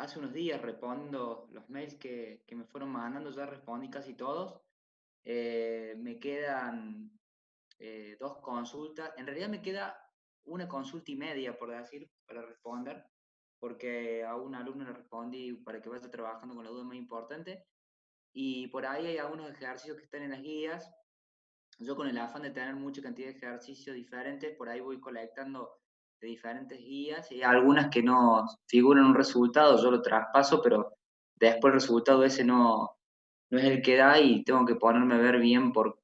hace unos días respondo los mails que me fueron mandando, ya respondí casi todos. Me quedan dos consultas. En realidad me queda una consulta y media, por decir, para responder, porque a un alumno le respondí para que vaya trabajando con la duda más importante. Y por ahí hay algunos ejercicios que están en las guías. Yo con el afán de tener mucha cantidad de ejercicios diferentes, por ahí voy colectando de diferentes guías y hay algunas que no figuran un resultado, yo lo traspaso, pero después el resultado ese no es el que da y tengo que ponerme a ver bien por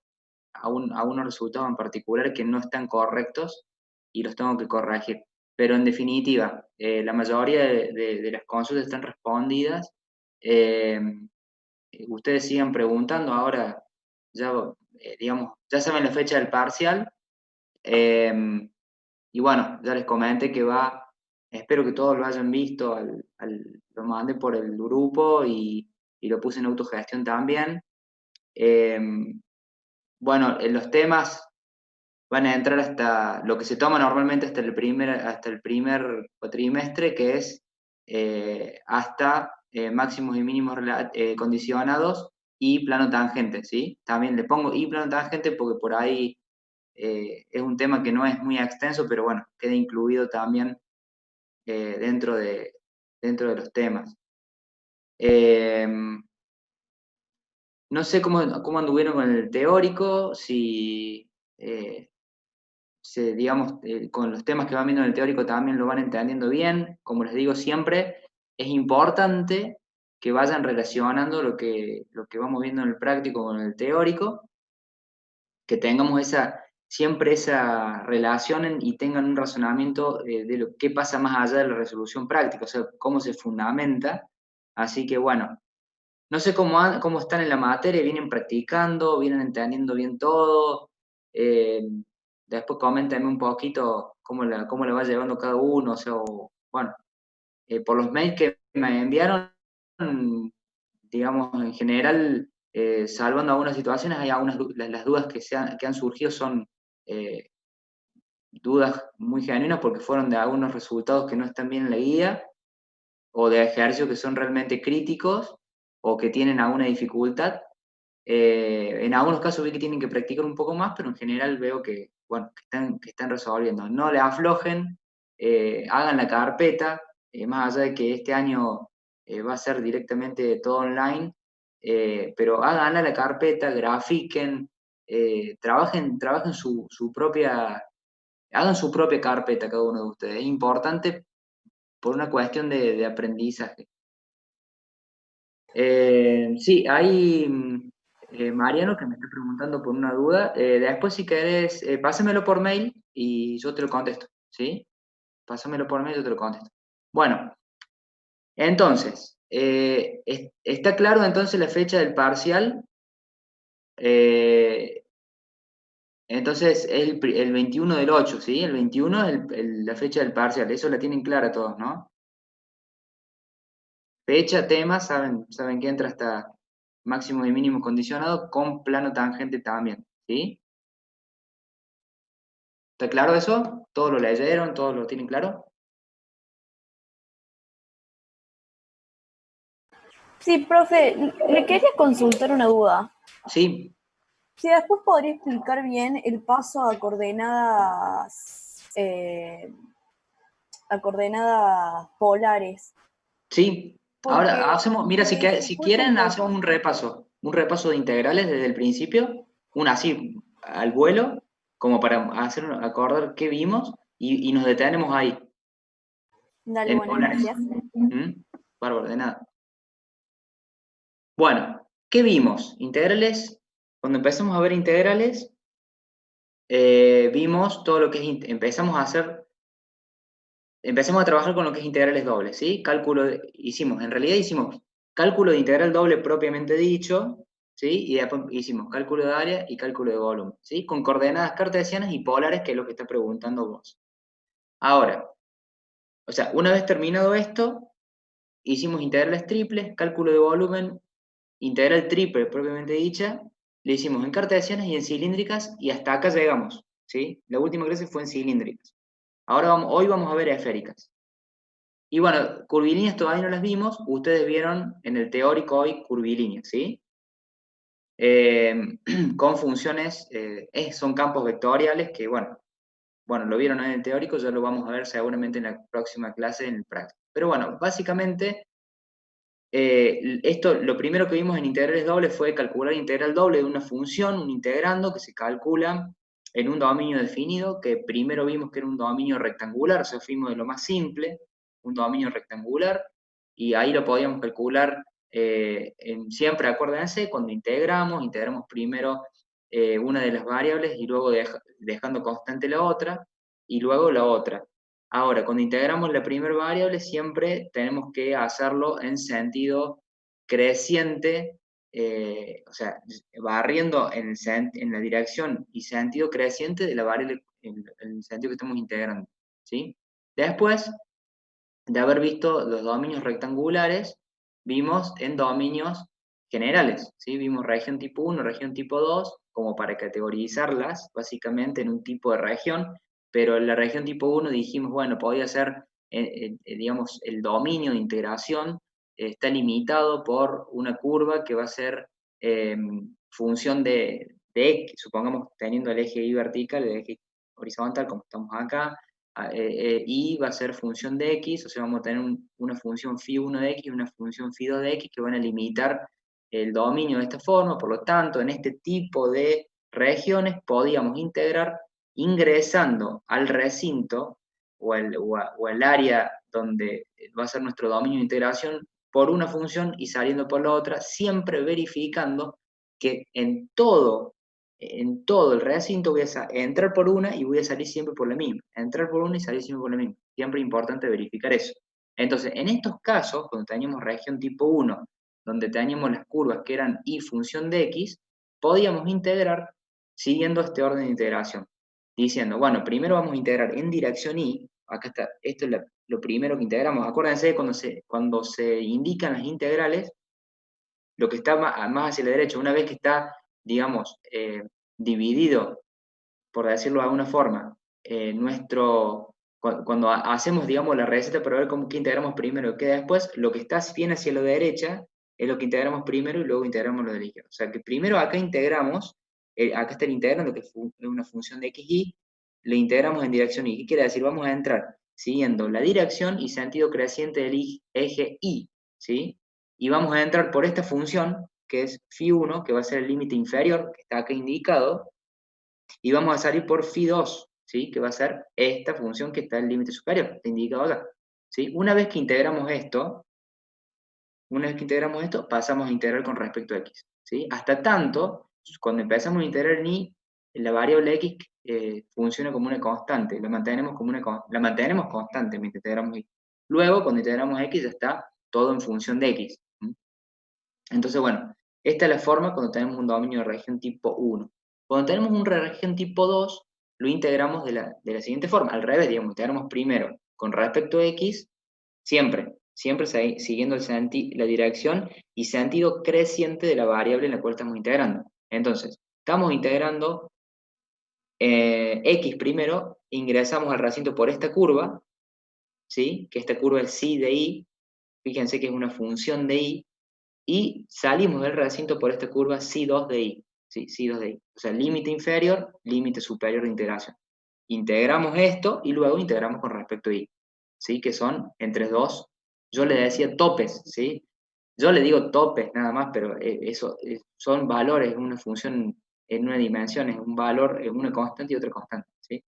algunos resultados en particular que no están correctos y los tengo que corregir. Pero en definitiva, la mayoría de las consultas están respondidas. Eh, Ustedes sigan preguntando, ahora ya, digamos, ya saben la fecha del parcial, eh, y bueno, ya les comenté que espero que todos lo hayan visto, lo mandé por el grupo y lo puse en autogestión también. Eh, bueno, los temas van a entrar hasta lo que se toma normalmente hasta el primer cuatrimestre, que es hasta máximos y mínimos condicionados y plano tangente, ¿sí? También le pongo y plano tangente porque por ahí es un tema que no es muy extenso, pero bueno, queda incluido también eh, dentro de, dentro de los temas. Eh, no sé cómo anduvieron con el teórico, si... digamos, con los temas que van viendo en el teórico también lo van entendiendo bien. Como les digo siempre, es importante que vayan relacionando lo que vamos viendo en el práctico con el teórico, que tengamos siempre esa relación y tengan un razonamiento de lo que pasa más allá de la resolución práctica, o sea, cómo se fundamenta. Así que bueno, no sé cómo están en la materia, vienen practicando, vienen entendiendo bien todo. Eh, Después coméntame un poquito cómo la va llevando cada uno. O sea, bueno, por los mails que me enviaron, digamos, en general, salvando algunas situaciones, hay las dudas que han surgido son eh, dudas muy genuinas porque fueron de algunos resultados que no están bien en la guía o de ejercicios que son realmente críticos o que tienen alguna dificultad. En algunos casos vi que tienen que practicar un poco más, pero en general veo que, bueno, que están resolviendo. No le aflojen, hagan la carpeta, más allá de que este año va a ser directamente todo online, pero hagan la carpeta, grafiquen, trabajen hagan su propia carpeta cada uno de ustedes. Es importante por una cuestión de aprendizaje. Sí, hay Mariano que me está preguntando por una duda. Después, si querés, pásamelo por mail y yo te lo contesto, ¿sí? Pásamelo por mail y yo te lo contesto. Bueno, entonces, está claro entonces la fecha del parcial. Eh, entonces, es el 21 del 8, ¿sí? El 21 es la fecha del parcial. Eso la tienen clara todos, ¿no? Fecha, tema, saben que entra hasta máximo y mínimo condicionado con plano tangente también, ¿sí? ¿Está claro eso? ¿Todos lo leyeron? ¿Todos lo tienen claro? Sí, profe, le quería consultar una duda. Sí, Si después podría explicar bien el paso a coordenadas polares, sí. porque Ahora hacemos, mira, me si dificulta un quieren, hacemos poco. un repaso de integrales desde el principio, una así, al vuelo, como para acordar qué vimos y nos detenemos ahí, Dale, en bueno, polares. gracias. ¿Mm? Bárbaro, de nada. Bueno, ¿qué vimos? Integrales, cuando empezamos a ver integrales, vimos todo lo que empezamos a trabajar con lo que es integrales dobles, ¿sí? En realidad hicimos cálculo de integral doble propiamente dicho, ¿sí? Y después hicimos cálculo de área y cálculo de volumen, ¿sí? Con coordenadas cartesianas y polares, que es lo que está preguntando vos. Ahora, o sea, una vez terminado esto, hicimos integrales triples, cálculo de volumen, integral triple propiamente dicha, le hicimos en cartesianas y en cilíndricas y hasta acá llegamos, ¿sí? La última clase fue en cilíndricas. Hoy vamos a ver esféricas. Y bueno, curvilíneas todavía no las vimos, ustedes vieron en el teórico hoy curvilíneas, ¿sí? Con funciones, son campos vectoriales que, bueno, lo vieron en el teórico, ya lo vamos a ver seguramente en la próxima clase en el práctico. Pero bueno, básicamente, esto, lo primero que vimos en integrales dobles fue calcular integral doble de una función, un integrando que se calcula en un dominio definido, que primero vimos que era un dominio rectangular, o sea, fuimos de lo más simple, un dominio rectangular, y ahí lo podíamos calcular siempre, acuérdense, cuando integramos primero una de las variables y luego dejando constante la otra, y luego la otra. Ahora, cuando integramos la primera variable, siempre tenemos que hacerlo en sentido creciente, o sea, barriendo en la dirección y sentido creciente de la variable en el sentido que estamos integrando, ¿sí? Después de haber visto los dominios rectangulares, vimos en dominios generales, ¿sí? Vimos región tipo 1, región tipo 2, como para categorizarlas, básicamente en un tipo de región, pero en la región tipo 1 dijimos, bueno, podía ser, digamos, el dominio de integración está limitado por una curva que va a ser función de X, supongamos teniendo el eje Y vertical, el eje horizontal, como estamos acá, y va a ser función de x, o sea, vamos a tener una función phi1 de x y una función phi2 de x que van a limitar el dominio de esta forma, por lo tanto, en este tipo de regiones podíamos integrar ingresando al recinto o al área donde va a ser nuestro dominio de integración por una función y saliendo por la otra, siempre verificando que en todo el recinto voy a entrar por una y voy a salir siempre por la misma. Entrar por una y salir siempre por la misma. Siempre es importante verificar eso. Entonces, en estos casos, cuando teníamos región tipo 1, donde teníamos las curvas que eran y función de x, podíamos integrar siguiendo este orden de integración. Diciendo, bueno, primero vamos a integrar en dirección y, acá está, esto es lo primero que integramos. Acuérdense, cuando se indican las integrales, lo que está más hacia la derecha, una vez que está, digamos, dividido, por decirlo de alguna forma, cuando hacemos, digamos, la receta para ver cómo que integramos primero y qué después, lo que está bien hacia la derecha es lo que integramos primero y luego integramos lo de la izquierda. O sea que primero acá integramos, acá está el integrando, que es una función de x y, le integramos en dirección y. ¿Qué quiere decir? Vamos a entrar siguiendo la dirección y sentido creciente del eje y, ¿sí? Y vamos a entrar por esta función, que es phi1, que va a ser el límite inferior, que está acá indicado, y vamos a salir por phi2, ¿sí? Que va a ser esta función que está en el límite superior, está indicado acá, ¿sí? Una vez que integramos esto, pasamos a integrar con respecto a x, ¿sí? Hasta tanto, cuando empezamos a integrar en y, la variable x funciona como una constante, la mantenemos constante mientras integramos y. Luego, cuando integramos x, ya está todo en función de x. Entonces, bueno, esta es la forma cuando tenemos un dominio de región tipo 1. Cuando tenemos un región tipo 2, lo integramos de la siguiente forma, al revés, digamos, integramos primero con respecto a x, siempre siguiendo la dirección y sentido creciente de la variable en la cual estamos integrando. Entonces, estamos integrando x primero, ingresamos al recinto por esta curva, ¿sí? Que esta curva es psi de y, fíjense que es una función de y, y salimos del recinto por esta curva psi2 de i, ¿sí? Psi2 de i. O sea, límite inferior, límite superior de integración. Integramos esto y luego integramos con respecto a i, ¿sí? Que son entre dos, yo le decía topes, ¿sí? Yo le digo topes nada más, pero eso son valores, una función en una dimensión, es un valor, es una constante y otra constante, ¿sí?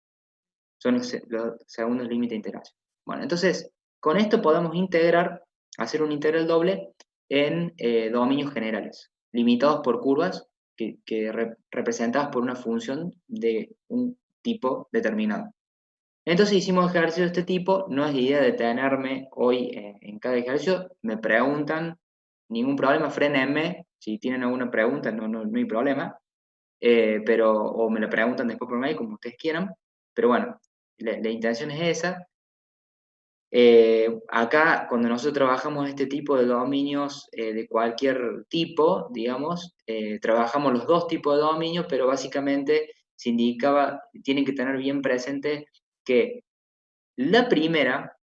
Son los segundos límites de integración. Bueno, entonces, con esto podemos hacer un integral doble en dominios generales, limitados por curvas representadas por una función de un tipo determinado. Entonces hicimos ejercicios de este tipo, no es idea de detenerme hoy en cada ejercicio, me preguntan, ningún problema, frénenme, si tienen alguna pregunta no hay problema, o me lo preguntan después por mail, como ustedes quieran, pero bueno, la intención es esa. Acá, cuando nosotros trabajamos este tipo de dominios de cualquier tipo, digamos, trabajamos los dos tipos de dominios, pero básicamente se indicaba, tienen que tener bien presente que la primera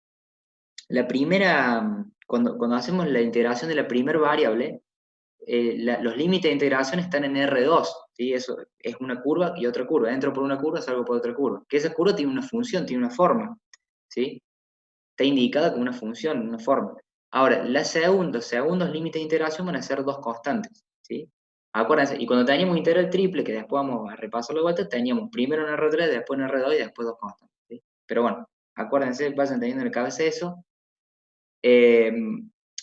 La primera, cuando hacemos la integración de la primera variable, los límites de integración están en R2, ¿sí? Eso es una curva y otra curva. Entro por una curva, salgo por otra curva. Que esa curva tiene una función, tiene una forma, ¿sí? Está indicada como una función, una forma. Ahora, los segundos límites de integración van a ser dos constantes, ¿sí? Acuérdense, y cuando teníamos integral triple, que después vamos a repasarlo de vuelta, teníamos primero en R3, después en R2 y después dos constantes, ¿sí? Pero bueno, acuérdense, vayan teniendo en la cabeza eso. Eh,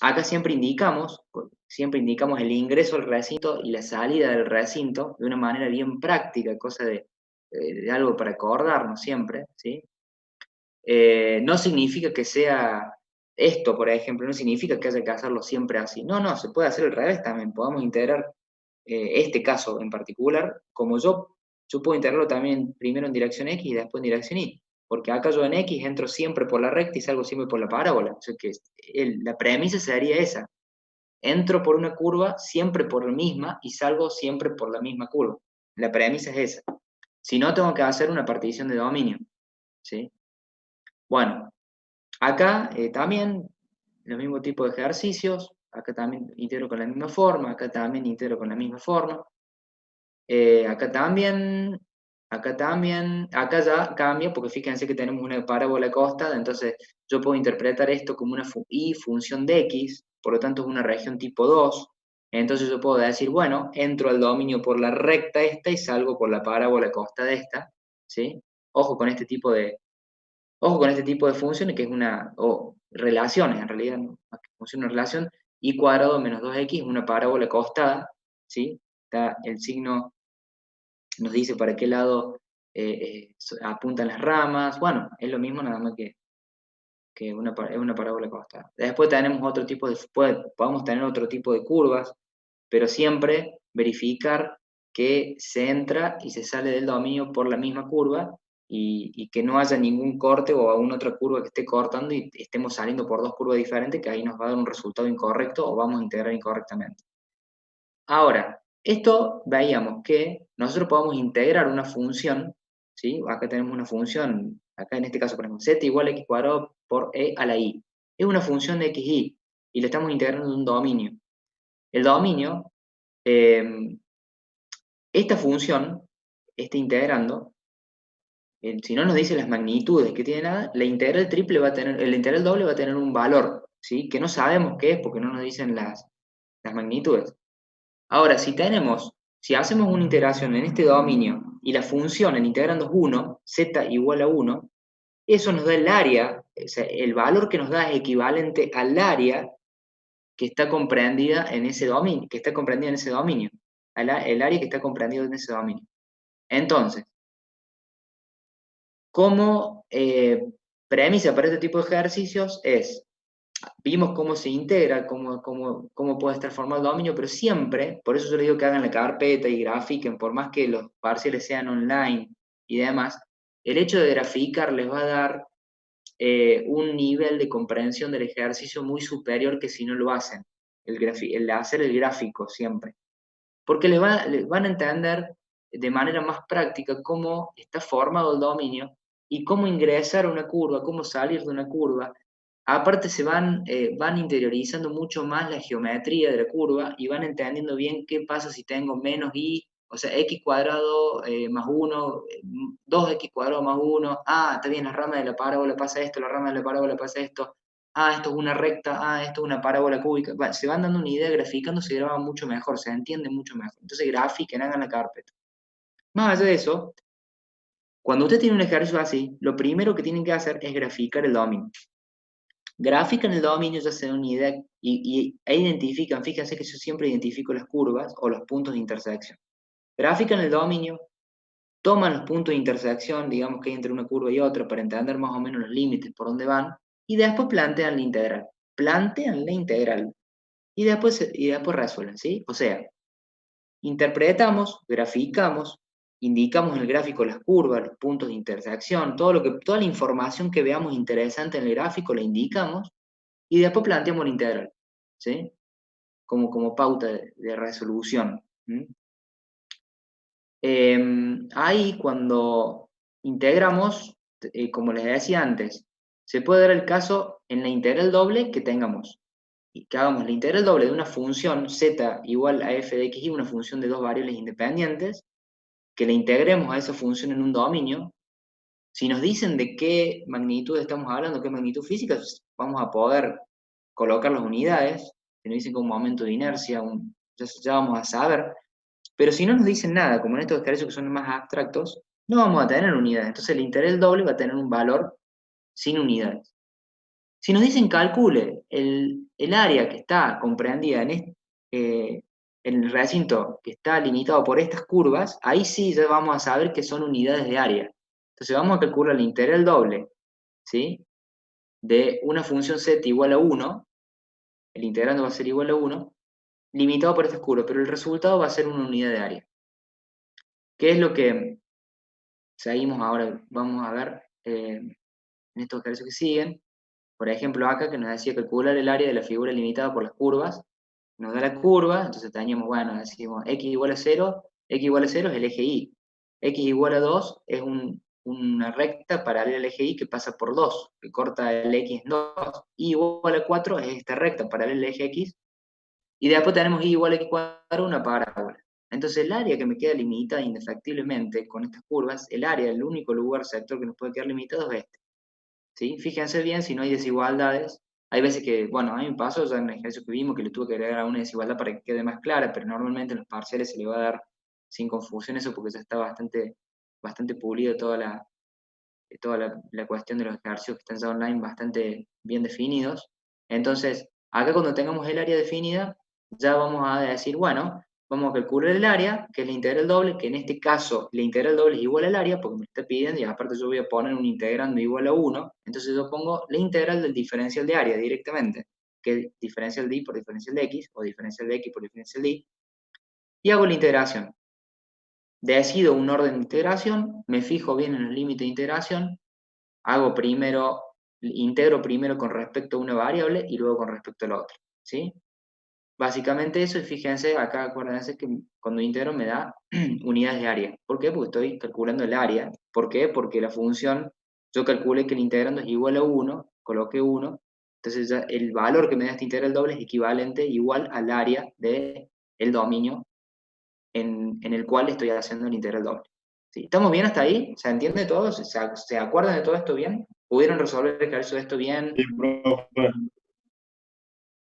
Acá siempre indicamos el ingreso al recinto y la salida del recinto de una manera bien práctica, cosa de algo para acordarnos siempre, ¿sí? No significa que sea esto, por ejemplo, no significa que haya que hacerlo siempre así. No, no, se puede hacer al revés también. Podemos integrar este caso en particular, como yo puedo integrarlo también primero en dirección X y después en dirección Y. Porque acá yo en X entro siempre por la recta y salgo siempre por la parábola. O sea que la premisa sería esa. Entro por una curva siempre por la misma y salgo siempre por la misma curva. La premisa es esa. Si no, tengo que hacer una partición de dominio, ¿sí? Bueno, acá también los mismos tipos de ejercicios, acá también integro con la misma forma, acá también integro con la misma forma, acá también, acá ya cambia porque fíjense que tenemos una parábola acostada, entonces yo puedo interpretar esto como una y función de x, por lo tanto es una región tipo 2, entonces yo puedo decir, bueno, entro al dominio por la recta esta y salgo por la parábola acostada esta, ¿sí? Ojo con este tipo de, Ojo con este tipo de funciones, que es o relaciones, en realidad, ¿no? Más que función, una relación, y cuadrado menos 2x, una parábola acostada, ¿sí? Está el signo, nos dice para qué lado apuntan las ramas, bueno, es lo mismo nada más que es una parábola acostada. Después tenemos otro tipo podemos tener otro tipo de curvas, pero siempre verificar que se entra y se sale del dominio por la misma curva y que no haya ningún corte o alguna otra curva que esté cortando y estemos saliendo por dos curvas diferentes, que ahí nos va a dar un resultado incorrecto o vamos a integrar incorrectamente. Ahora, esto veíamos que nosotros podemos integrar una función, ¿sí? Acá tenemos una función, acá en este caso, por ejemplo, z igual a x cuadrado por e a la i. Es una función de x y le estamos integrando en un dominio. El dominio, eh, esta función, está integrando, si no nos dice las magnitudes que tiene nada, la integral triple va a tener, el integral doble va a tener un valor, ¿sí? Que no sabemos qué es porque no nos dicen las magnitudes. Ahora, si hacemos una integración en este dominio y la función, el integrando es 1, z igual a 1, eso nos da el área, o sea, el valor que nos da es equivalente al área que está comprendida en ese dominio, el área que está comprendido en ese dominio. Entonces, como premisa para este tipo de ejercicios vimos cómo se integra, cómo puede estar formado el dominio, pero siempre, por eso yo les digo que hagan la carpeta y grafiquen, por más que los parciales sean online y demás, el hecho de graficar les va a dar un nivel de comprensión del ejercicio muy superior que si no lo hacen, el hacer el gráfico siempre. Porque les van a entender de manera más práctica cómo está formado el dominio y cómo ingresar a una curva, cómo salir de una curva. Aparte van interiorizando mucho más la geometría de la curva y van entendiendo bien qué pasa si tengo menos y, o sea, x cuadrado más 1, 2x cuadrado más 1, está bien, la rama de la parábola pasa esto, la rama de la parábola pasa esto, esto es una recta, esto es una parábola cúbica. Se van dando una idea, graficando se graba mucho mejor, se entiende mucho mejor. Entonces grafiquen, hagan la carpeta. Más allá de eso, cuando usted tiene un ejercicio así, lo primero que tienen que hacer es graficar el dominio. Grafican el dominio, ya se dan una idea e identifican, fíjense que yo siempre identifico las curvas o los puntos de intersección. Grafican el dominio, toman los puntos de intersección, digamos que hay entre una curva y otra, para entender más o menos los límites por dónde van, y después plantean la integral. Plantean la integral. Y después resuelven, ¿sí? O sea, interpretamos, graficamos, indicamos en el gráfico las curvas, los puntos de intersección, toda la información que veamos interesante en el gráfico la indicamos, y después planteamos la integral, ¿sí? Como pauta de resolución. Ahí cuando integramos, como les decía antes, se puede dar el caso en la integral doble que tengamos. Y que hagamos la integral doble de una función z igual a f de x y, una función de dos variables independientes, que la integremos a esa función en un dominio. Si nos dicen de qué magnitud estamos hablando, qué magnitud física, vamos a poder colocar las unidades. Si nos dicen que un momento de inercia, ya vamos a saber. Pero si no nos dicen nada, como en estos ejercicios que son más abstractos, no vamos a tener unidades. Entonces la integral doble va a tener un valor sin unidades. Si nos dicen calcule el área que está comprendida en el recinto que está limitado por estas curvas, ahí sí ya vamos a saber que son unidades de área. Entonces vamos a calcular la integral doble, ¿sí? De una función z igual a 1, el integrando va a ser igual a 1, limitado por estas curvas, pero el resultado va a ser una unidad de área. ¿Qué es lo que seguimos ahora? Vamos a ver en estos ejercicios que siguen. Por ejemplo, acá que nos decía calcular el área de la figura limitada por las curvas, nos da la curva, entonces teníamos, bueno, decimos x igual a 0, x igual a 0 es el eje y, x igual a 2 es una recta paralela al eje y que pasa por 2, que corta el x en 2, y igual a 4 es esta recta paralela al eje x, y después tenemos y igual a x cuadrado, una parábola. Entonces el área que me queda limitada indefectiblemente con estas curvas, el área, el único lugar sector que nos puede quedar limitado es este. ¿Sí? Fíjense bien si no hay desigualdades. Hay veces que, bueno, a mí me pasó ya en el ejercicio que vimos que le tuve que agregar a una desigualdad para que quede más clara, pero normalmente en los parciales se le va a dar sin confusión eso porque ya está bastante pulido toda la cuestión de los ejercicios que están ya online bastante bien definidos. Entonces, acá cuando tengamos el área definida, ya vamos a decir, bueno, vamos a calcular el área, que es la integral doble, que en este caso la integral doble es igual al área, porque me está pidiendo, y aparte yo voy a poner un integrando igual a 1, entonces yo pongo la integral del diferencial de área directamente, que es diferencial de y por diferencial de x, o diferencial de x por diferencial de y, y hago la integración. Decido un orden de integración, me fijo bien en el límite de integración, integro primero con respecto a una variable y luego con respecto a la otra, ¿sí? Básicamente eso, y fíjense, acá acuérdense que cuando integro me da unidades de área. ¿Por qué? Porque estoy calculando el área. ¿Por qué? Porque la función, yo calculé que el integrando es igual a 1, coloqué 1, entonces ya el valor que me da esta integral doble es equivalente, igual al área del dominio en el cual estoy haciendo el integral doble. ¿Sí? ¿Estamos bien hasta ahí? ¿Se entiende todo? ¿Se acuerdan de todo esto bien? ¿Pudieron resolver el ejercicio de esto bien? Sí, profe.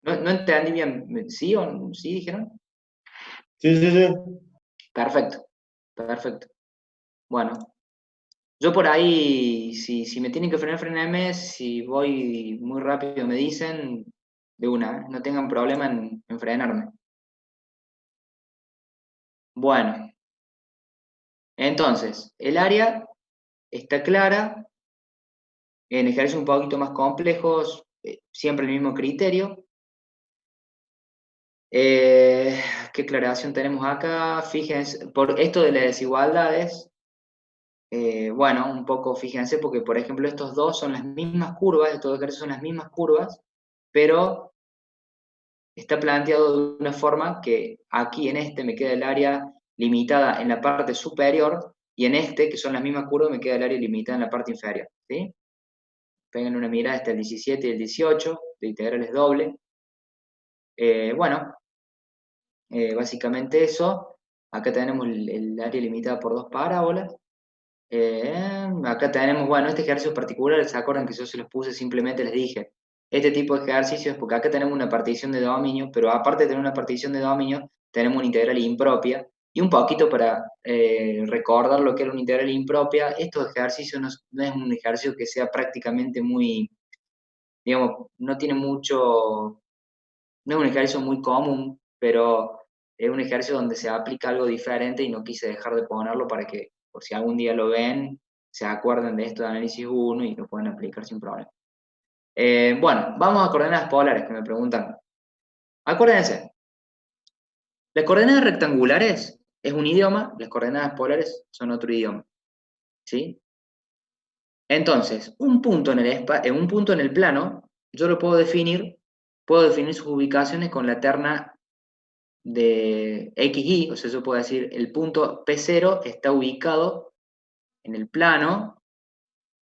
No entendí bien. ¿Sí o sí dijeron? Sí, sí, sí. Perfecto, perfecto. Bueno, yo por ahí, si me tienen que frenar, frenarme. Si voy muy rápido, me dicen de una, ¿eh? No tengan problema en frenarme. Bueno, entonces, el área está clara. En ejercicios un poquito más complejos, siempre el mismo criterio. ¿Qué aclaración tenemos acá? Fíjense, por esto de las desigualdades, bueno, un poco fíjense, porque por ejemplo estos dos son las mismas curvas, estos dos ejercicios son las mismas curvas, pero está planteado de una forma que aquí en este me queda el área limitada en la parte superior, y en este, que son las mismas curvas, me queda el área limitada en la parte inferior, ¿sí? Peguen una mirada hasta el 17 y el 18, de integrales doble. Bueno, básicamente eso. Acá tenemos el área limitada por dos parábolas. Acá tenemos, bueno, este ejercicio particular, ¿se acuerdan que yo se los puse? Simplemente les dije, este tipo de ejercicios, porque acá tenemos una partición de dominio, pero aparte de tener una partición de dominio, tenemos una integral impropia, y un poquito para recordar lo que era una integral impropia, estos ejercicios no es un ejercicio que sea prácticamente muy, digamos, no tiene mucho, no es un ejercicio muy común, pero es un ejercicio donde se aplica algo diferente y no quise dejar de ponerlo para que, por si algún día lo ven, se acuerden de esto de análisis 1 y lo pueden aplicar sin problema. Bueno, vamos a coordenadas polares que me preguntan. Acuérdense, las coordenadas rectangulares es un idioma, las coordenadas polares son otro idioma. ¿Sí? Entonces, un punto en el plano, yo lo puedo definir sus ubicaciones con la terna de XY, o sea, yo puedo decir, el punto P0 está ubicado en el plano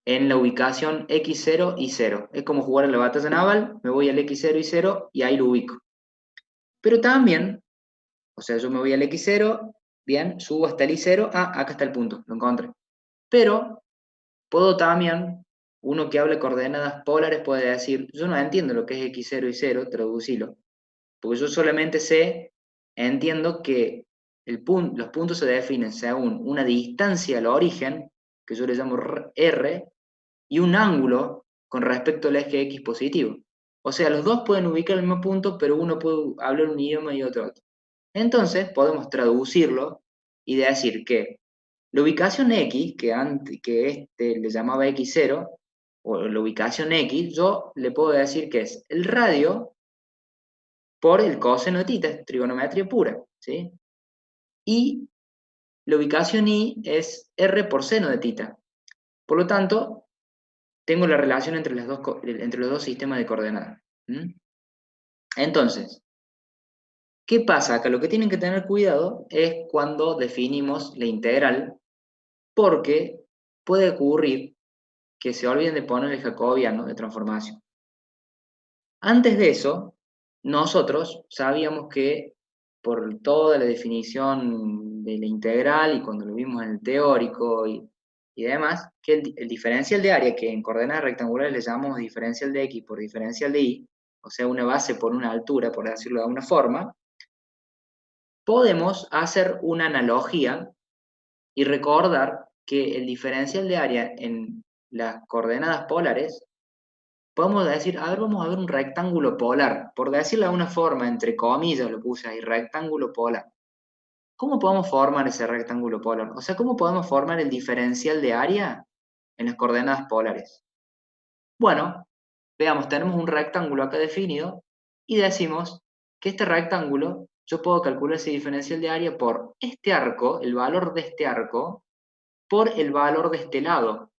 en la ubicación X0 y 0. Es como jugar en la batalla naval, me voy al X0 y 0 y ahí lo ubico. Pero también, o sea, yo me voy al X0, bien, subo hasta el Y0, acá está el punto, lo encontré. Pero puedo también, uno que hable coordenadas polares puede decir, yo no entiendo lo que es X0 y 0, traducilo, porque yo solamente entiendo que los puntos se definen según una distancia al origen, que yo le llamo R, y un ángulo con respecto al eje X positivo. O sea, los dos pueden ubicar el mismo punto, pero uno puede hablar un idioma y otro. Entonces, podemos traducirlo y decir que la ubicación X, que este le llamaba X0, o la ubicación X, yo le puedo decir que es el radio por el coseno de tita, es trigonometría pura, ¿sí? Y la ubicación Y es R por seno de tita. Por lo tanto, tengo la relación entre los dos sistemas de coordenadas. Entonces, ¿qué pasa acá? Lo que tienen que tener cuidado es cuando definimos la integral, porque puede ocurrir que se olviden de poner el jacobiano de transformación. Antes de eso, nosotros sabíamos que por toda la definición de la integral y cuando lo vimos en el teórico y demás, que el diferencial de área, que en coordenadas rectangulares le llamamos diferencial de X por diferencial de Y, o sea, una base por una altura, por decirlo de alguna forma, podemos hacer una analogía y recordar que el diferencial de área en las coordenadas polares, podemos decir, a ver, vamos a ver un rectángulo polar, por decirlo de alguna forma, entre comillas lo puse ahí, rectángulo polar. ¿Cómo podemos formar ese rectángulo polar? O sea, ¿cómo podemos formar el diferencial de área en las coordenadas polares? Bueno, veamos, tenemos un rectángulo acá definido y decimos que este rectángulo, yo puedo calcular ese diferencial de área por este arco, el valor de este arco, por el valor de este lado.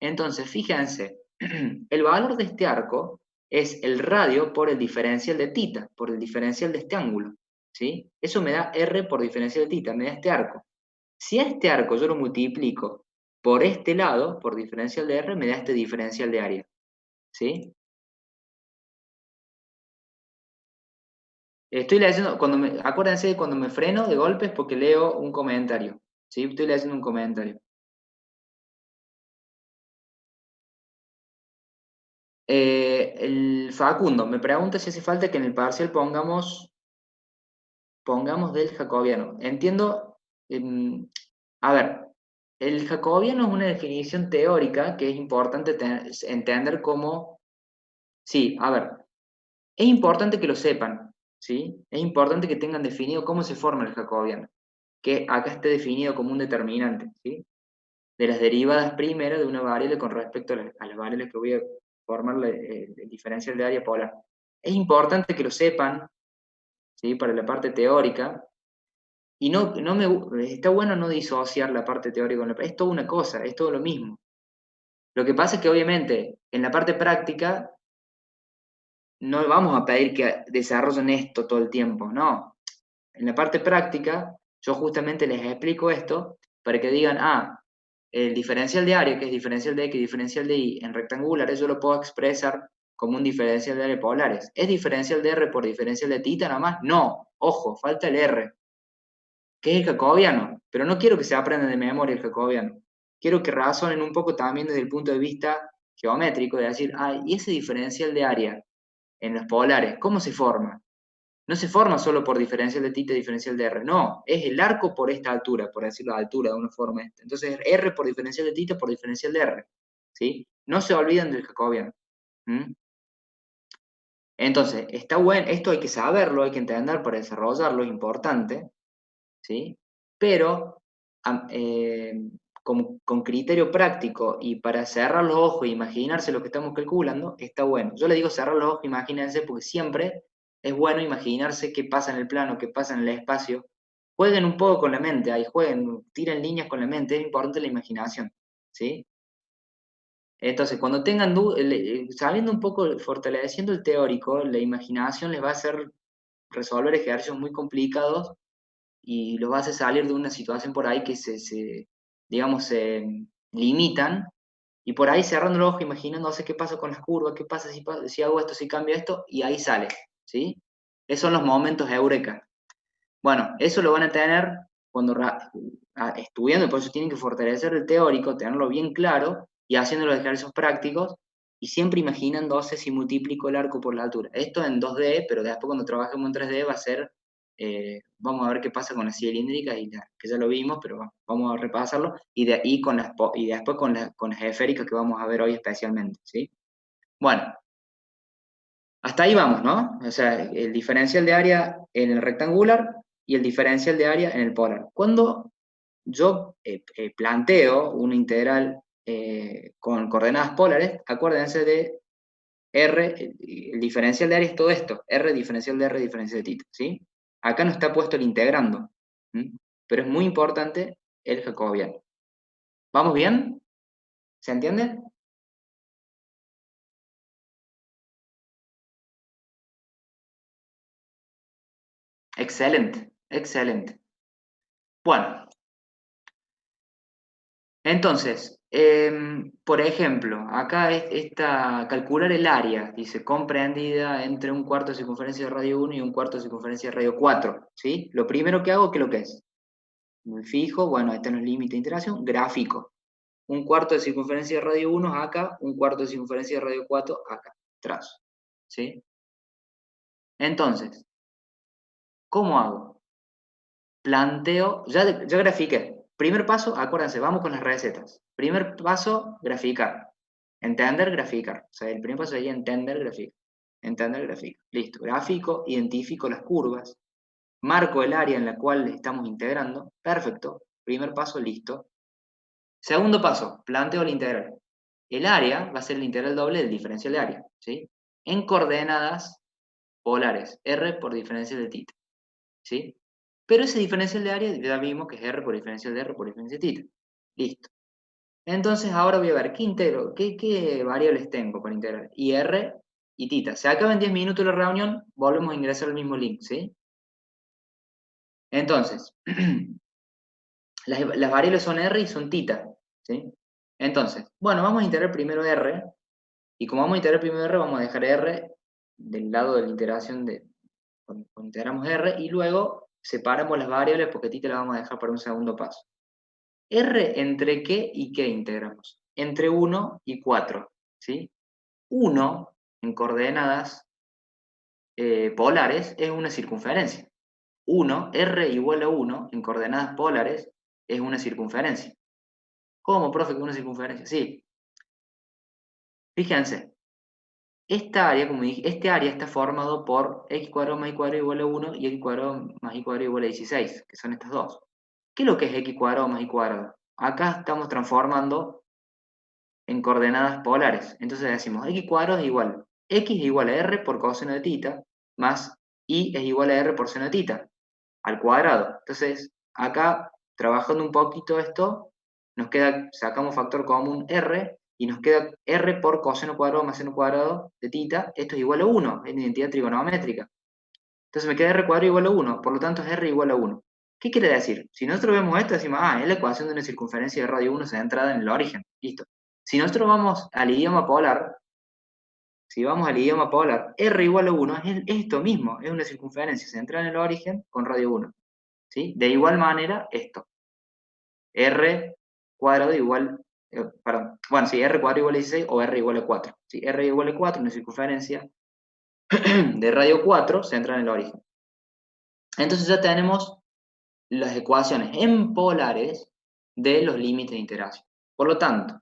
Entonces, fíjense, el valor de este arco es el radio por el diferencial de tita, por el diferencial de este ángulo, ¿sí? Eso me da R por diferencial de tita, me da este arco. Si a este arco yo lo multiplico por este lado, por diferencial de R, me da este diferencial de área, ¿sí? Estoy leyendo, acuérdense de cuando me freno de golpes porque leo un comentario, ¿sí? Estoy leyendo un comentario. El Facundo me pregunta si hace falta que en el parcial pongamos del jacobiano. Entiendo, a ver, el jacobiano es una definición teórica que es importante entender cómo, sí, a ver, es importante que lo sepan, ¿sí? Es importante que tengan definido cómo se forma el jacobiano, que acá esté definido como un determinante, ¿sí? De las derivadas primeras de una variable con respecto a las variables que voy a formar el diferencial de área polar. Es importante que lo sepan, ¿sí? Para la parte teórica, y está bueno no disociar la parte teórica con es toda una cosa, es todo lo mismo. Lo que pasa es que obviamente en la parte práctica no vamos a pedir que desarrollen esto todo el tiempo, no. En la parte práctica yo justamente les explico esto para que digan, el diferencial de área, que es diferencial de X, diferencial de Y, en rectangulares yo lo puedo expresar como un diferencial de área polares. ¿Es diferencial de R por diferencial de tita nada más? No, ojo, falta el R, que es el jacobiano, pero no quiero que se aprendan de memoria el jacobiano. Quiero que razonen un poco también desde el punto de vista geométrico, de decir, ¿y ese diferencial de área en los polares, cómo se forma? No se forma solo por diferencial de tita y diferencial de R, no, es el arco por esta altura, por decirlo de altura de una forma. Entonces, R por diferencial de tita por diferencial de R, ¿sí? No se olviden del jacobiano. Entonces, está bueno, esto hay que saberlo, hay que entender para desarrollarlo, es importante, ¿sí? Pero con criterio práctico y para cerrar los ojos e imaginarse lo que estamos calculando, está bueno. Yo le digo cerrar los ojos, imagínense, porque siempre es bueno imaginarse qué pasa en el plano, qué pasa en el espacio. Jueguen un poco con la mente, ahí jueguen, tiren líneas con la mente, es importante la imaginación, ¿sí? Entonces, cuando tengan dudas, sabiendo un poco, fortaleciendo el teórico, la imaginación les va a hacer resolver ejercicios muy complicados y los va a hacer salir de una situación por ahí que digamos, se limitan Y por ahí cerrando el ojo, imaginándose qué pasa con las curvas, qué pasa si hago esto, si cambio esto, y ahí sale, ¿sí? Esos son los momentos eureka. Bueno, eso lo van a tener cuando estudiando, por eso tienen que fortalecer el teórico, tenerlo bien claro, y haciendo los ejercicios prácticos, y siempre imaginándose si multiplico el arco por la altura. Esto en 2D, pero después cuando trabajemos en 3D va a ser, vamos a ver qué pasa con las cilíndricas, que ya lo vimos, pero vamos a repasarlo, y después con las esféricas que vamos a ver hoy especialmente, ¿sí? Bueno, hasta ahí vamos, ¿no? O sea, el diferencial de área en el rectangular y el diferencial de área en el polar. Cuando yo planteo una integral con coordenadas polares, acuérdense de R, el diferencial de área es todo esto, R diferencial de R diferencial de θ, ¿sí? Acá no está puesto el integrando, ¿sí? Pero es muy importante el jacobiano. ¿Vamos bien? ¿Se entiende? Excelente, excelente. Bueno, entonces, por ejemplo, acá calcular el área, dice, comprendida entre un cuarto de circunferencia de radio 1 y un cuarto de circunferencia de radio 4, ¿sí? Lo primero que hago, ¿qué es lo que es? Me fijo, bueno, ahí están los límites de interacción, gráfico. Un cuarto de circunferencia de radio 1 acá, un cuarto de circunferencia de radio 4 acá, trazo, ¿sí? Entonces, ¿cómo hago? Planteo, ya grafiqué. Primer paso, acuérdense, vamos con las recetas. Primer paso, graficar. Entender, graficar. O sea, el primer paso sería entender, graficar. Entender, graficar. Listo. Gráfico, identifico las curvas. Marco el área en la cual estamos integrando. Perfecto. Primer paso, listo. Segundo paso, planteo la integral. El área va a ser el integral doble del diferencial de área. ¿Sí? En coordenadas polares. R por diferencial de θ. ¿Sí? Pero ese diferencial de área ya vimos que es R por diferencial de R por diferencial de θ. Listo. Entonces ahora voy a ver, ¿qué integro? ¿Qué variables tengo para integrar? Y R y θ. Se acaba en 10 minutos la reunión, volvemos a ingresar al mismo link, ¿sí? Entonces, las variables son R y son θ, ¿sí? Entonces, bueno, vamos a integrar primero R, y como vamos a integrar primero R, vamos a dejar R del lado de la integración cuando integramos R, y luego separamos las variables porque θ la vamos a dejar para un segundo paso. ¿R entre qué y qué integramos? Entre 1 y 4, ¿sí? 1 en coordenadas polares es una circunferencia. 1, R igual a 1 en coordenadas polares es una circunferencia. ¿Cómo, profe, que es una circunferencia? Sí. Fíjense, esta área, como dije, este área está formado por x cuadrado más y cuadrado igual a 1 y x cuadrado más y cuadrado igual a 16, que son estas dos. ¿Qué es lo que es x cuadrado más y cuadrado? Acá estamos transformando en coordenadas polares. Entonces decimos x cuadrado es igual, x es igual a r por coseno de θ, más y es igual a r por seno de θ, al cuadrado. Entonces, acá, trabajando un poquito esto, nos queda, sacamos factor común r, y nos queda r por coseno cuadrado más seno cuadrado de θ, esto es igual a 1, es una identidad trigonométrica. Entonces me queda r cuadrado igual a 1, por lo tanto es r igual a 1. ¿Qué quiere decir? Si nosotros vemos esto, decimos, es la ecuación de una circunferencia de radio 1 centrada en el origen. Listo. Si nosotros vamos al idioma polar, R igual a 1 es esto mismo, es una circunferencia centrada en el origen con radio 1. ¿Sí? De igual manera, esto. R cuadrado igual, perdón, bueno, sí, R cuadrado igual a 16 o R igual a 4. ¿Sí? R igual a 4, una circunferencia de radio 4 centrada en el origen. Entonces ya tenemos las ecuaciones en polares de los límites de integración. Por lo tanto,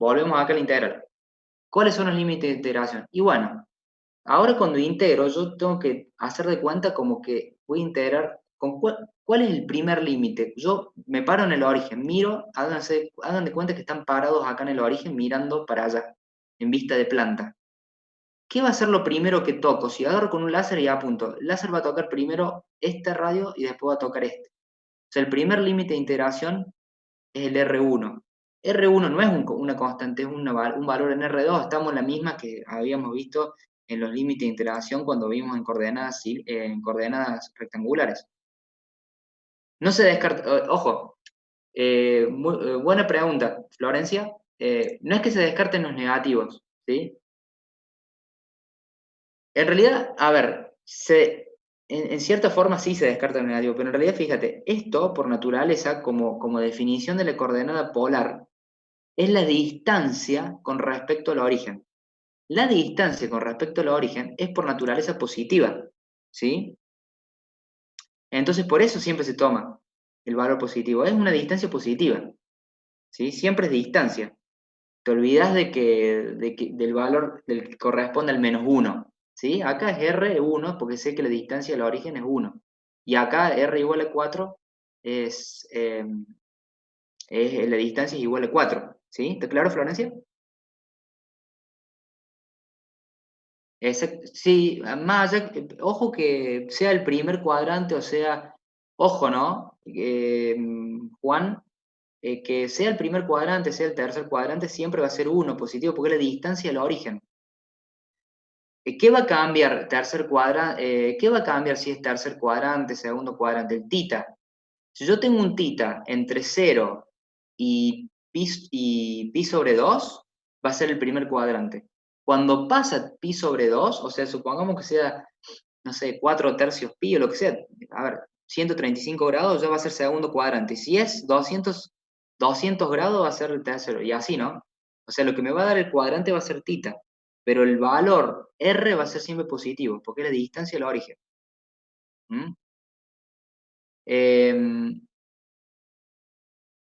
volvemos acá a la integral. ¿Cuáles son los límites de integración? Y bueno, ahora cuando integro, yo tengo que hacer de cuenta como que voy a integrar con cuál es el primer límite. Yo me paro en el origen, miro, hagan de cuenta que están parados acá en el origen mirando para allá, en vista de planta. ¿Qué va a ser lo primero que toco? Si agarro con un láser y apunto, el láser va a tocar primero este radio y después va a tocar este. O sea, el primer límite de integración es el R1. R1 no es una constante, es un valor en R2, estamos en la misma que habíamos visto en los límites de integración cuando vimos en coordenadas rectangulares. No se descarta, ojo, buena pregunta, Florencia, no es que se descarten los negativos, ¿sí? En realidad, a ver, en cierta forma sí se descarta el negativo, pero en realidad, fíjate, esto por naturaleza, como definición de la coordenada polar, es la distancia con respecto al origen. La distancia con respecto al origen es por naturaleza positiva, ¿sí? Entonces, por eso siempre se toma el valor positivo. Es una distancia positiva, ¿sí? Siempre es distancia. Te olvidas del valor del que corresponde al -1, ¿sí? Acá es R1 porque sé que la distancia del origen es 1. Y acá R igual a 4 la distancia es igual a 4, ¿sí? ¿Está claro, Florencia? Sí, más allá, ojo que sea el primer cuadrante o sea, ojo, ¿no? Juan, que sea el primer cuadrante, sea el tercer cuadrante, siempre va a ser 1 positivo porque es la distancia del origen. ¿Qué va a cambiar qué va a cambiar si es tercer cuadrante, segundo cuadrante? El tita. Si yo tengo un tita entre 0 y pi sobre 2, va a ser el primer cuadrante. Cuando pasa pi sobre 2, o sea, supongamos que sea, no sé, 4 tercios pi o lo que sea, a ver, 135 grados ya va a ser segundo cuadrante. Si es 200 grados va a ser el tercero, y así, ¿no? O sea, lo que me va a dar el cuadrante va a ser tita, pero el valor r va a ser siempre positivo, porque es la distancia al origen. ¿Mm?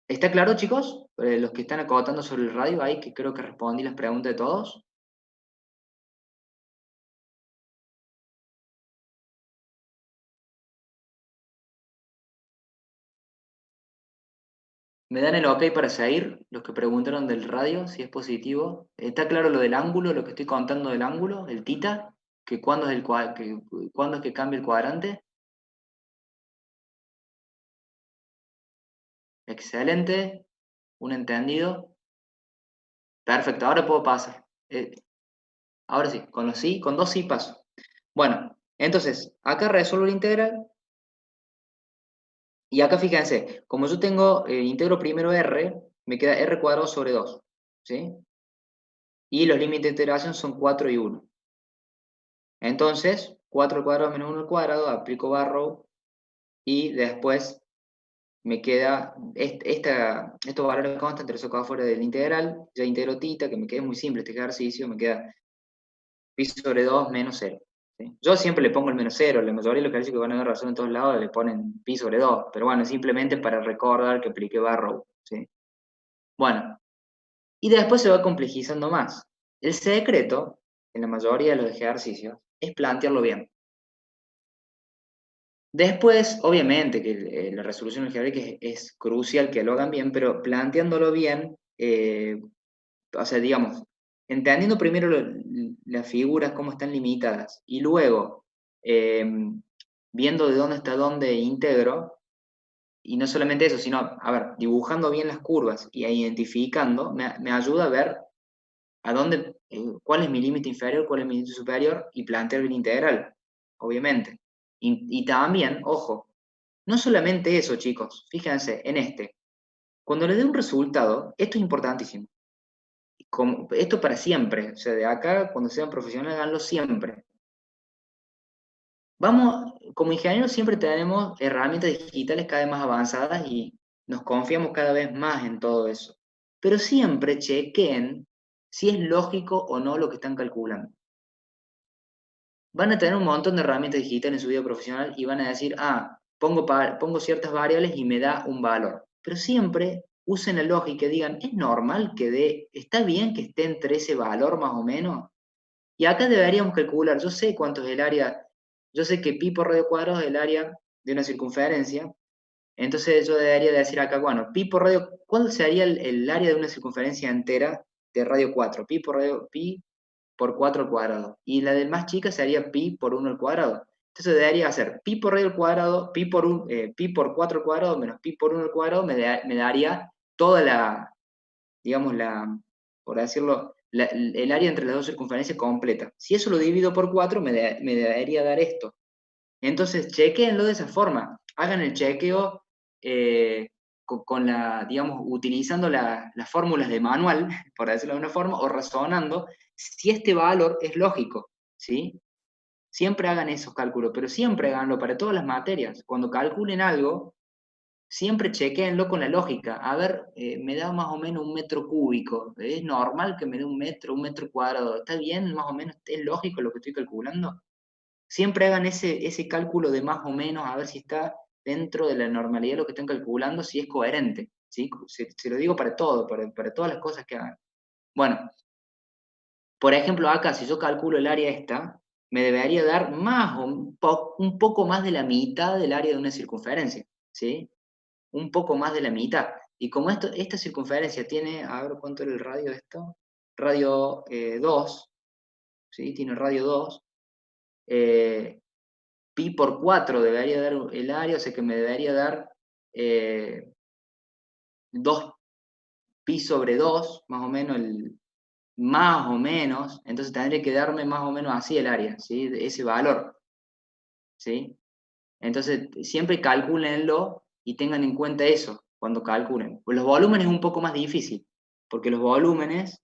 ¿Está claro, chicos? Los que están acotando sobre el radio ahí, que creo que respondí las preguntas de todos. ¿Me dan el ok para seguir? Los que preguntaron del radio, si es positivo. ¿Está claro lo del ángulo, lo que estoy contando del ángulo, el tita? ¿Que cuándo es, cuándo es que cambia el cuadrante? Excelente. Un entendido. Perfecto, ahora puedo pasar. Ahora sí, con dos sí paso. Bueno, entonces, acá resuelvo la integral. Y acá fíjense, como yo tengo, integro primero r, me queda r cuadrado sobre 2, ¿sí? Y los límites de integración son 4 y 1. Entonces, 4 al cuadrado menos 1 al cuadrado, aplico Barrow y después me queda estos valores constantes, los saco afuera del integral, ya integro tita, que me queda muy simple este ejercicio, me queda pi sobre 2 menos 0. ¿Sí? Yo siempre le pongo el menos 0, la mayoría de los ejercicios que van a dar razón en todos lados le ponen pi sobre 2, pero bueno, simplemente para recordar que apliqué Barrow. ¿Sí? Bueno, y después se va complejizando más. El secreto, en la mayoría de los ejercicios, es plantearlo bien. Después, obviamente, que la resolución algebraica es crucial que lo hagan bien, pero planteándolo bien, o sea, digamos, entendiendo primero las figuras, cómo están limitadas, y luego eh, viendo de dónde hasta dónde integro, y no solamente eso, sino, a ver, dibujando bien las curvas y identificando, me ayuda a ver a dónde, cuál es mi límite inferior, cuál es mi límite superior, y plantear bien integral, obviamente. Y también, ojo, no solamente eso, chicos, fíjense en este. Cuando le dé un resultado, esto es importantísimo. Esto para siempre, o sea, de acá, cuando sean profesionales, háganlo siempre. Vamos, como ingenieros siempre tenemos herramientas digitales cada vez más avanzadas y nos confiamos cada vez más en todo eso. Pero siempre chequen si es lógico o no lo que están calculando. Van a tener un montón de herramientas digitales en su vida profesional y van a decir, pongo ciertas variables y me da un valor. Pero siempre usen la lógica y digan, ¿es normal está bien que esté entre ese valor más o menos? Y acá deberíamos calcular, yo sé cuánto es el área, yo sé que pi por radio cuadrado es el área de una circunferencia, entonces yo debería decir acá, bueno, pi por radio, ¿cuál sería el área de una circunferencia entera de radio 4? Pi por 4 al cuadrado. Y la del más chica sería pi por 1 al cuadrado. Entonces debería ser pi por radio al cuadrado, pi por 4 al cuadrado menos pi por 1 al cuadrado, me daría toda digamos, por decirlo, el área entre las dos circunferencias completa. Si eso lo divido por 4, me debería dar esto. Entonces, chequenlo de esa forma. Hagan el chequeo digamos, utilizando las fórmulas de manual, por decirlo de una forma, o razonando, si este valor es lógico, ¿sí? Siempre hagan esos cálculos, pero siempre háganlo para todas las materias. Cuando calculen algo, siempre chequéenlo con la lógica. A ver, me da más o menos 1 metro cúbico. ¿Es normal que me dé 1 metro cuadrado? ¿Está bien? Más o menos, ¿es lógico lo que estoy calculando? Siempre hagan ese cálculo de más o menos, a ver si está dentro de la normalidad de lo que están calculando, si es coherente. ¿Sí? Se lo digo para todo, para todas las cosas que hagan. Bueno, por ejemplo, acá, si yo calculo el área esta, me debería dar más o un poco más de la mitad del área de una circunferencia, ¿sí? Un poco más de la mitad. Y como esta circunferencia tiene, a ver cuánto era el radio de esto, radio 2, ¿sí? Tiene radio 2, pi por 4 debería dar el área, o sea que me debería dar 2 pi sobre 2, más o menos, entonces tendría que darme más o menos así el área, ¿sí? Ese valor, ¿sí? Entonces, siempre calcúlenlo y tengan en cuenta eso cuando calculen. Pues los volúmenes es un poco más difícil, porque los volúmenes,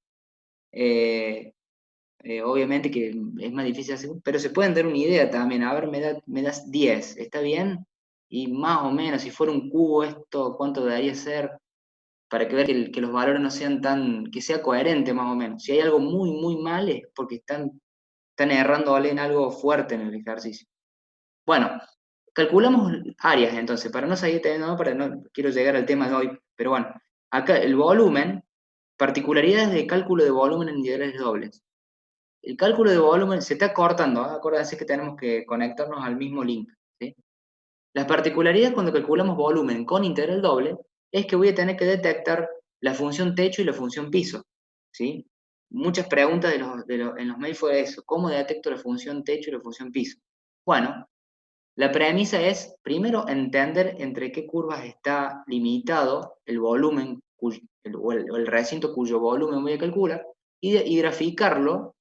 obviamente que es más difícil hacer, pero se pueden dar una idea también. A ver, me das 10, ¿está bien? Y más o menos, si fuera un cubo esto, ¿cuánto debería ser? Para que vean que los valores no sean que sea coherente más o menos. Si hay algo muy, muy mal es porque están errándole en algo fuerte en el ejercicio. Bueno, calculamos áreas entonces, para no seguir teniendo, no quiero llegar al tema de hoy, pero bueno, acá el volumen, particularidades de cálculo de volumen en integrales dobles. El cálculo de volumen se está cortando, ¿eh? Acuérdense que tenemos que conectarnos al mismo link, ¿sí? Las particularidades cuando calculamos volumen con integral doble es que voy a tener que detectar la función techo y la función piso, ¿sí? Muchas preguntas en los mails fue eso, ¿cómo detecto la función techo y la función piso? Bueno, la premisa es, primero, entender entre qué curvas está limitado el volumen o el recinto cuyo volumen voy a calcular y graficarlo